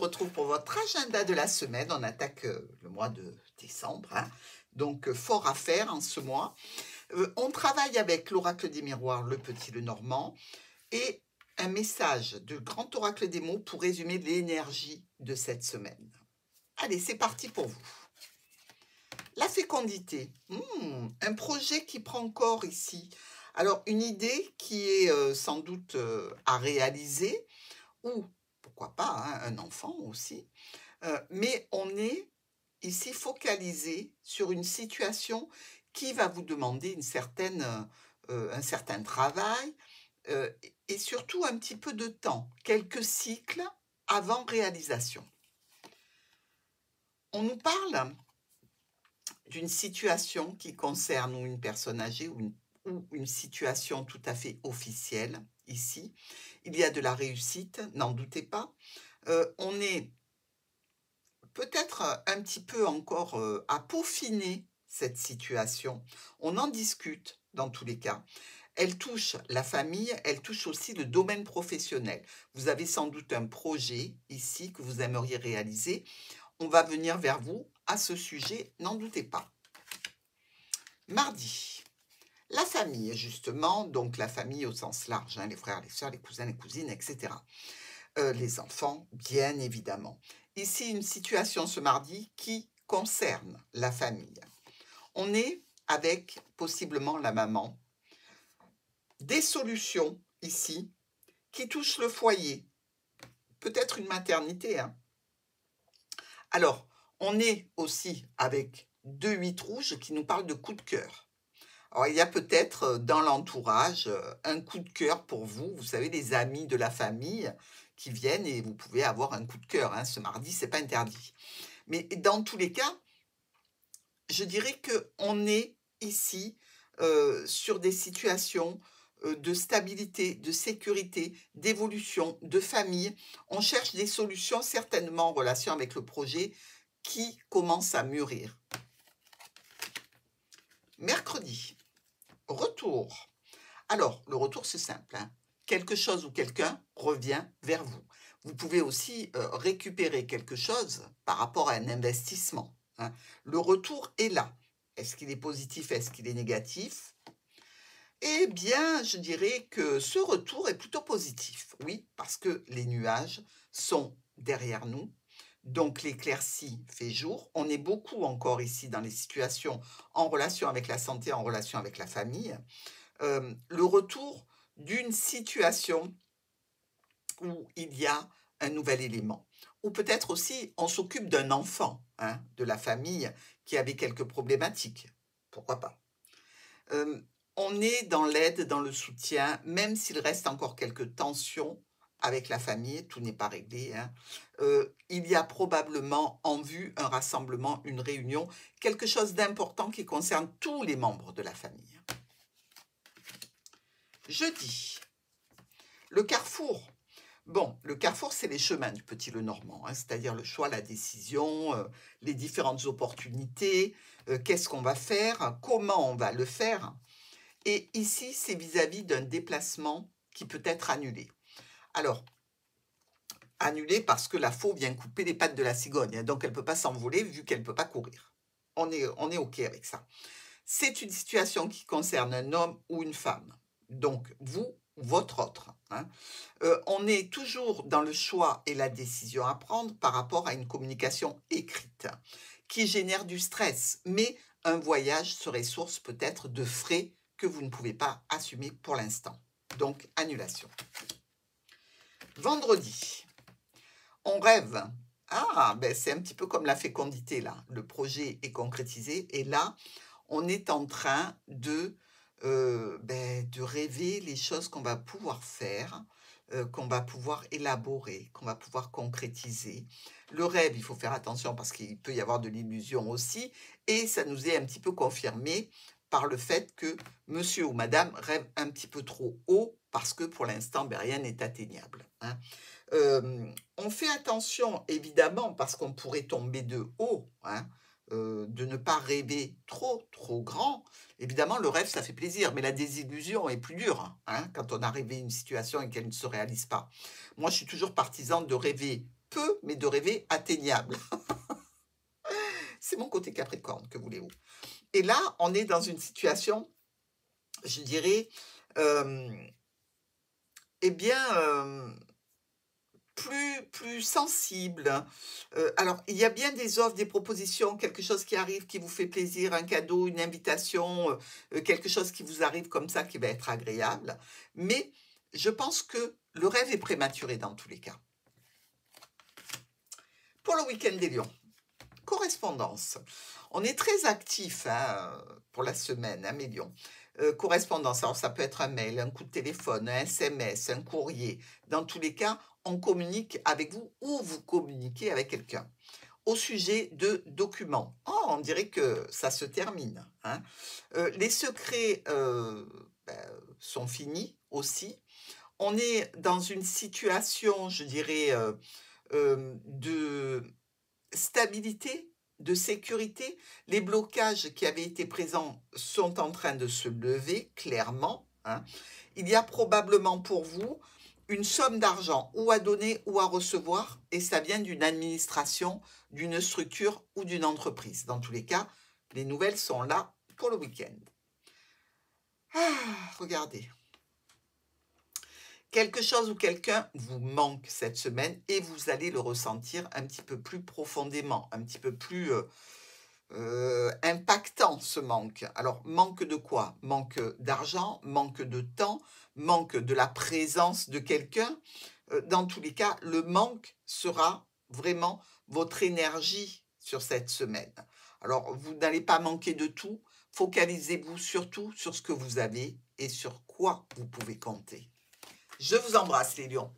retrouve pour votre agenda de la semaine. On attaque le mois de décembre, hein. Donc fort à faire en ce mois. On travaille avec l'oracle des miroirs, le petit Lenormand, et un message de grand oracle des mots pour résumer l'énergie de cette semaine. Allez, c'est parti pour vous. La fécondité, un projet qui prend corps ici. Alors, une idée qui est sans doute à réaliser, ou pourquoi pas, hein, un enfant aussi, mais on est ici focalisé sur une situation qui va vous demander un certain travail et surtout un petit peu de temps, quelques cycles avant réalisation. On nous parle d'une situation qui concerne ou une personne âgée ou une situation tout à fait officielle ici. Il y a de la réussite, n'en doutez pas. On est peut-être un petit peu encore à peaufiner cette situation. On en discute dans tous les cas. Elle touche la famille, elle touche aussi le domaine professionnel. Vous avez sans doute un projet ici que vous aimeriez réaliser. On va venir vers vous à ce sujet, n'en doutez pas. Mardi, la famille justement, donc la famille au sens large, hein, les frères, les sœurs, les cousins, les cousines, etc. Les enfants, bien évidemment. Ici, une situation ce mardi qui concerne la famille. On est avec possiblement la maman. Des solutions ici qui touchent le foyer. Peut-être une maternité, hein. Alors, on est aussi avec 2 8 rouges qui nous parlent de coup de cœur. Alors, il y a peut-être dans l'entourage un coup de cœur pour vous. Vous savez, les amis de la famille qui viennent et vous pouvez avoir un coup de cœur, hein, ce mardi, c'est pas interdit. Mais dans tous les cas, je dirais qu'on est ici sur des situations de stabilité, de sécurité, d'évolution, de famille. On cherche des solutions certainement en relation avec le projet qui commence à mûrir. Mercredi, retour. Alors, le retour, c'est simple, hein. Quelque chose ou quelqu'un revient vers vous. Vous pouvez aussi récupérer quelque chose par rapport à un investissement, hein. Le retour est là. Est-ce qu'il est positif? Est-ce qu'il est négatif? Eh bien, je dirais que ce retour est plutôt positif. Oui, parce que les nuages sont derrière nous. Donc, l'éclaircie fait jour. On est beaucoup encore ici dans les situations en relation avec la santé, en relation avec la famille. Le retour d'une situation où il y a un nouvel élément. Ou peut-être aussi, on s'occupe d'un enfant, hein, de la famille qui avait quelques problématiques. Pourquoi pas? On est dans l'aide, dans le soutien, même s'il reste encore quelques tensions avec la famille, tout n'est pas réglé, hein. Il y a probablement en vue un rassemblement, une réunion, quelque chose d'important qui concerne tous les membres de la famille. Jeudi, le carrefour. Bon, le carrefour, c'est les chemins du petit Lenormand, hein, c'est-à-dire le choix, la décision, les différentes opportunités, qu'est-ce qu'on va faire, comment on va le faire. Et ici, c'est vis-à-vis d'un déplacement qui peut être annulé. Alors, annulé parce que la faux vient couper les pattes de la cigogne, hein, donc elle ne peut pas s'envoler vu qu'elle ne peut pas courir. On est OK avec ça. C'est une situation qui concerne un homme ou une femme. Donc, vous, votre autre, hein. On est toujours dans le choix et la décision à prendre par rapport à une communication écrite qui génère du stress, mais un voyage serait source peut-être de frais que vous ne pouvez pas assumer pour l'instant. Donc, annulation. Vendredi, on rêve. Ah, ben c'est un petit peu comme la fécondité, là. Le projet est concrétisé et là, on est en train de rêver les choses qu'on va pouvoir faire, qu'on va pouvoir élaborer, qu'on va pouvoir concrétiser. Le rêve, il faut faire attention parce qu'il peut y avoir de l'illusion aussi, et ça nous est un petit peu confirmé par le fait que monsieur ou madame rêve un petit peu trop haut parce que pour l'instant, rien n'est atteignable, hein. On fait attention, évidemment, parce qu'on pourrait tomber de haut, hein, de ne pas rêver trop grand. Évidemment, le rêve, ça fait plaisir, mais la désillusion est plus dure, hein, quand on a rêvé une situation et qu'elle ne se réalise pas. Moi, je suis toujours partisan de rêver peu, mais de rêver atteignable. C'est mon côté Capricorne, que voulez-vous? Et là, on est dans une situation, je dirais, eh bien, plus sensible. Alors, il y a bien des offres, des propositions, quelque chose qui arrive, qui vous fait plaisir, un cadeau, une invitation, quelque chose qui vous arrive comme ça, qui va être agréable. Mais je pense que le rêve est prématuré dans tous les cas. Pour le week-end des lions, correspondance. On est très actif pour la semaine, mes lions. Correspondance, alors ça peut être un mail, un coup de téléphone, un SMS, un courrier. Dans tous les cas, on communique avec vous ou vous communiquez avec quelqu'un. Au sujet de documents, on dirait que ça se termine. Les secrets sont finis aussi. On est dans une situation, je dirais, de stabilité, de sécurité. Les blocages qui avaient été présents sont en train de se lever, clairement. Il y a probablement pour vous une somme d'argent ou à donner ou à recevoir, et ça vient d'une administration, d'une structure ou d'une entreprise. Dans tous les cas, les nouvelles sont là pour le week-end. Regardez. Quelque chose ou quelqu'un vous manque cette semaine et vous allez le ressentir un petit peu plus profondément, un petit peu plus impactant ce manque. Alors, manque de quoi? Manque d'argent, manque de temps, manque de la présence de quelqu'un. Dans tous les cas, le manque sera vraiment votre énergie sur cette semaine. Alors, vous n'allez pas manquer de tout. Focalisez-vous surtout sur ce que vous avez et sur quoi vous pouvez compter. Je vous embrasse les lions.